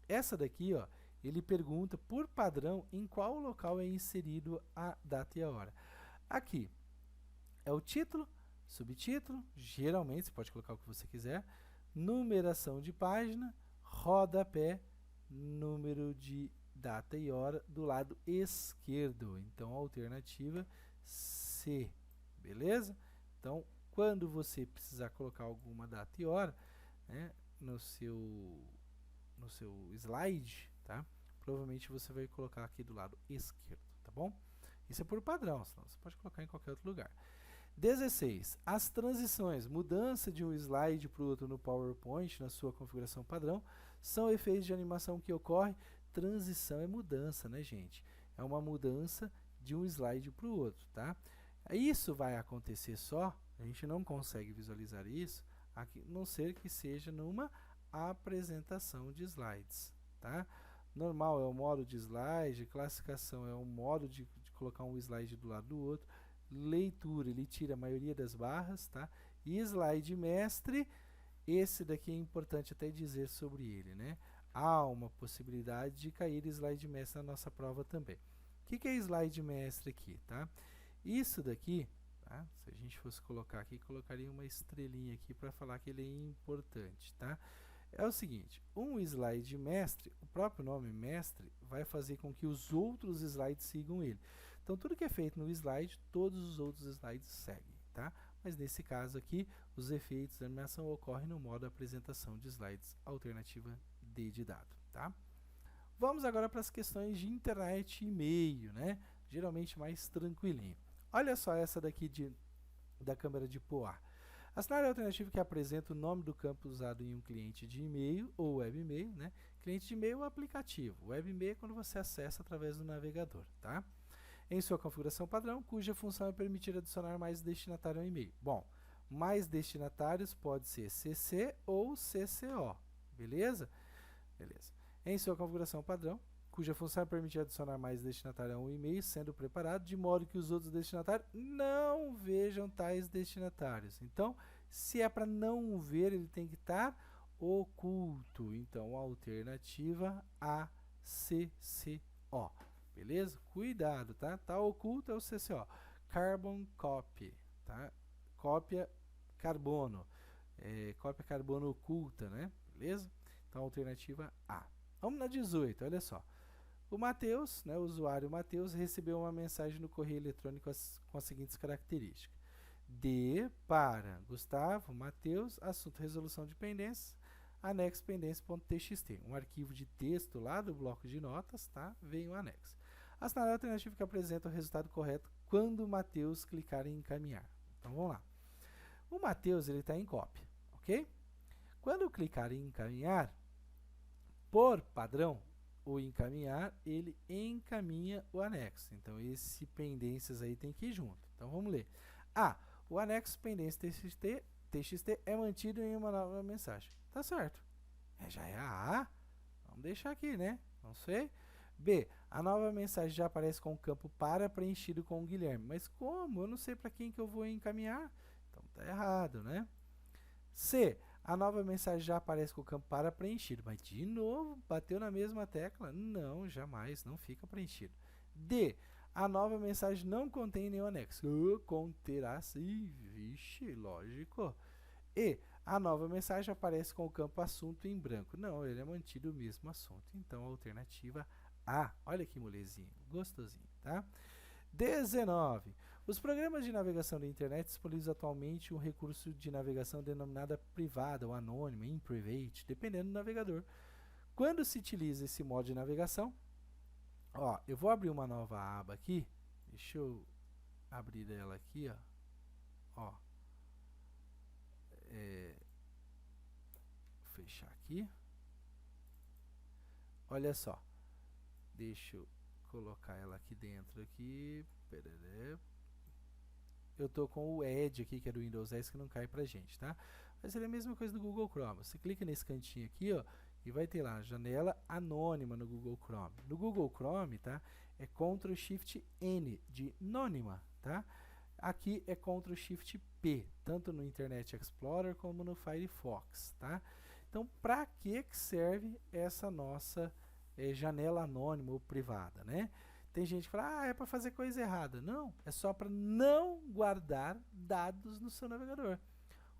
Essa daqui, ó, ele pergunta por padrão em qual local é inserido a data e a hora. Aqui é o título, subtítulo, geralmente você pode colocar o que você quiser, numeração de página, rodapé, número de data e hora do lado esquerdo. Então, alternativa C, beleza? Então, quando você precisar colocar alguma data e hora, né, no seu slide, tá? Provavelmente você vai colocar aqui do lado esquerdo, tá bom? Isso é por padrão, senão você pode colocar em qualquer outro lugar. 16. As transições, mudança de um slide para o outro no PowerPoint, na sua configuração padrão, são efeitos de animação que ocorrem. Transição é mudança, né, gente? É uma mudança de um slide para o outro, tá? Isso vai acontecer só, a gente não consegue visualizar isso, a não ser que seja numa apresentação de slides, tá? Normal é o modo de slide, classificação é o modo de colocar um slide do lado do outro, leitura, ele tira a maioria das barras, tá? E slide mestre, esse daqui é importante até dizer sobre ele, né? Há uma possibilidade de cair slide mestre na nossa prova também. O que é slide mestre aqui, tá? Isso daqui, tá? Se a gente fosse colocar aqui, colocaria uma estrelinha aqui para falar que ele é importante, tá? É o seguinte, um slide mestre, o próprio nome mestre, vai fazer com que os outros slides sigam ele. Então, tudo que é feito no slide, todos os outros slides seguem, tá? Mas nesse caso aqui, os efeitos da animação ocorrem no modo apresentação de slides, alternativa D de dado, tá? Vamos agora para as questões de internet e e-mail, né? Geralmente mais tranquilinho. Olha só essa daqui da Câmara de Poá. Assinar a alternativa que apresenta o nome do campo usado em um cliente de e-mail ou web e-mail, né? Cliente de e-mail é o aplicativo. Web e-mail é quando você acessa através do navegador, tá? Em sua configuração padrão, cuja função é permitir adicionar mais destinatário ao e-mail. Bom, mais destinatários pode ser CC ou CCO, beleza? Beleza. Em sua configuração padrão, cuja função é permitir adicionar mais destinatário a um e-mail, sendo preparado de modo que os outros destinatários não vejam tais destinatários. Então, se é para não ver, ele tem que estar oculto. Então, a alternativa A, CCO. Beleza? Cuidado, tá? Tá oculto é o CCO. Carbon copy, tá? Cópia carbono. Cópia carbono oculta, né? Beleza? Então, alternativa A. Vamos na 18, olha só. O Matheus, né, o usuário Matheus, recebeu uma mensagem no correio eletrônico com as seguintes características. D para Gustavo, Matheus, assunto resolução de pendências, anexo pendência.txt. Um arquivo de texto lá do bloco de notas, tá? Vem o anexo. Assinar a alternativa que apresenta o resultado correto quando o Matheus clicar em encaminhar. Então, vamos lá. O Matheus, ele está em cópia, ok? Quando eu clicar em encaminhar, por padrão, o encaminhar, ele encaminha o anexo. Então, esse pendências aí tem que ir junto. Então, vamos ler. A. O anexo pendência TXT é mantido em uma nova mensagem. Tá certo. Já é a A. Vamos deixar aqui, né? Não sei. B. A nova mensagem já aparece com o campo para preenchido com o Guilherme. Mas como? Eu não sei para quem que eu vou encaminhar. Então, tá errado, né? C. A nova mensagem já aparece com o campo para preenchido. Mas, de novo, bateu na mesma tecla? Não, jamais. Não fica preenchido. D. A nova mensagem não contém nenhum anexo. Conterá sim. Vixe, lógico. E. A nova mensagem aparece com o campo assunto em branco. Não, ele é mantido o mesmo assunto. Então, a alternativa A. Olha que molezinho. Gostosinho, tá? 19. Os programas de navegação da internet disponibilizam atualmente um recurso de navegação denominada privada ou anônima, in private, dependendo do navegador. Quando se utiliza esse modo de navegação, ó, eu vou abrir uma nova aba aqui. Deixa eu abrir ela aqui, ó. Vou fechar aqui. Olha só. Deixa eu colocar ela aqui dentro aqui. Eu tô com o Edge aqui, que é do Windows 10, que não cai pra gente, tá? Vai ser a mesma coisa do Google Chrome. Você clica nesse cantinho aqui, ó, e vai ter lá janela anônima no Google Chrome. No Google Chrome, tá? É Ctrl Shift N de anônima, tá? Aqui é Ctrl Shift P, tanto no Internet Explorer como no Firefox, tá? Então, para que serve essa nossa janela anônima ou privada, né? Tem gente que fala, ah, é para fazer coisa errada. Não, é só para não guardar dados no seu navegador.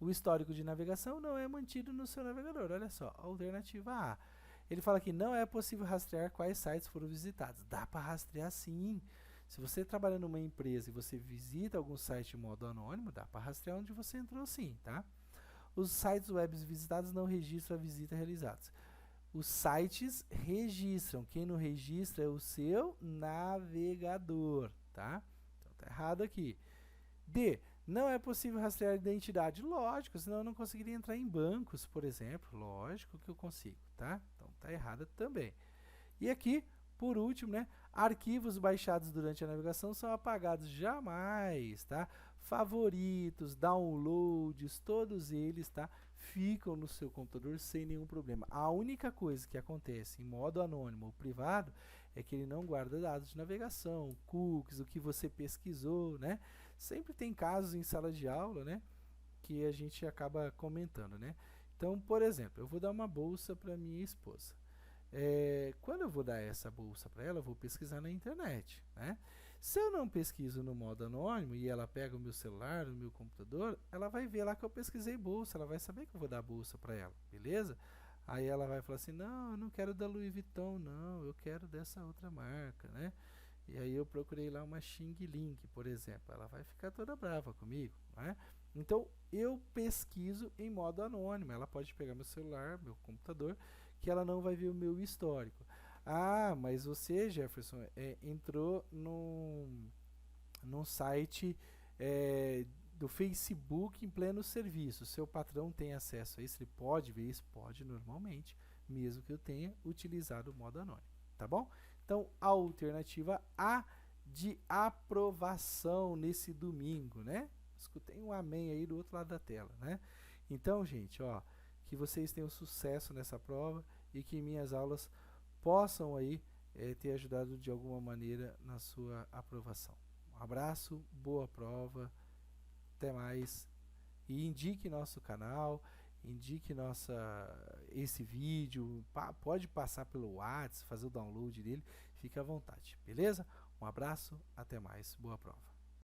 O histórico de navegação não é mantido no seu navegador. Olha só, alternativa A. Ele fala que não é possível rastrear quais sites foram visitados. Dá para rastrear sim. Se você trabalha numa empresa e você visita algum site de modo anônimo, dá para rastrear onde você entrou sim, tá? Os sites web visitados não registram a visita realizada. Os sites registram. Quem não registra é o seu navegador, tá? Então tá errado aqui. D. Não é possível rastrear a identidade. Lógico, senão eu não conseguiria entrar em bancos, por exemplo. Lógico que eu consigo, tá? Então tá errado também. E aqui, por último, né? Arquivos baixados durante a navegação são apagados jamais, tá? Favoritos, downloads, todos eles, tá? Ficam no seu computador sem nenhum problema. A única coisa que acontece em modo anônimo ou privado é que ele não guarda dados de navegação, cookies, o que você pesquisou, né? Sempre tem casos em sala de aula, né? Que a gente acaba comentando, né? Então, por exemplo, eu vou dar uma bolsa para minha esposa. Quando eu vou dar essa bolsa para ela, eu vou pesquisar na internet, né? Se eu não pesquiso no modo anônimo e ela pega o meu celular, o meu computador, ela vai ver lá que eu pesquisei bolsa, ela vai saber que eu vou dar bolsa para ela, beleza? Aí ela vai falar assim, não, eu não quero da Louis Vuitton, não, eu quero dessa outra marca, né? E aí eu procurei lá uma Xing Ling, por exemplo, ela vai ficar toda brava comigo, né? Então eu pesquiso em modo anônimo, ela pode pegar meu celular, meu computador, que ela não vai ver o meu histórico. Ah, mas você, Jefferson, entrou num site do Facebook em pleno serviço. Seu patrão tem acesso a isso? Ele pode ver isso? Pode normalmente, mesmo que eu tenha utilizado o modo anônimo. Tá bom? Então, a alternativa A de aprovação nesse domingo, né? Escutei um amém aí do outro lado da tela, né? Então, gente, ó, que vocês tenham sucesso nessa prova e que minhas aulas possam aí ter ajudado de alguma maneira na sua aprovação. Um abraço, boa prova, até mais. E indique nosso canal, indique esse vídeo, pode passar pelo WhatsApp, fazer o download dele, fique à vontade, beleza? Um abraço, até mais, boa prova.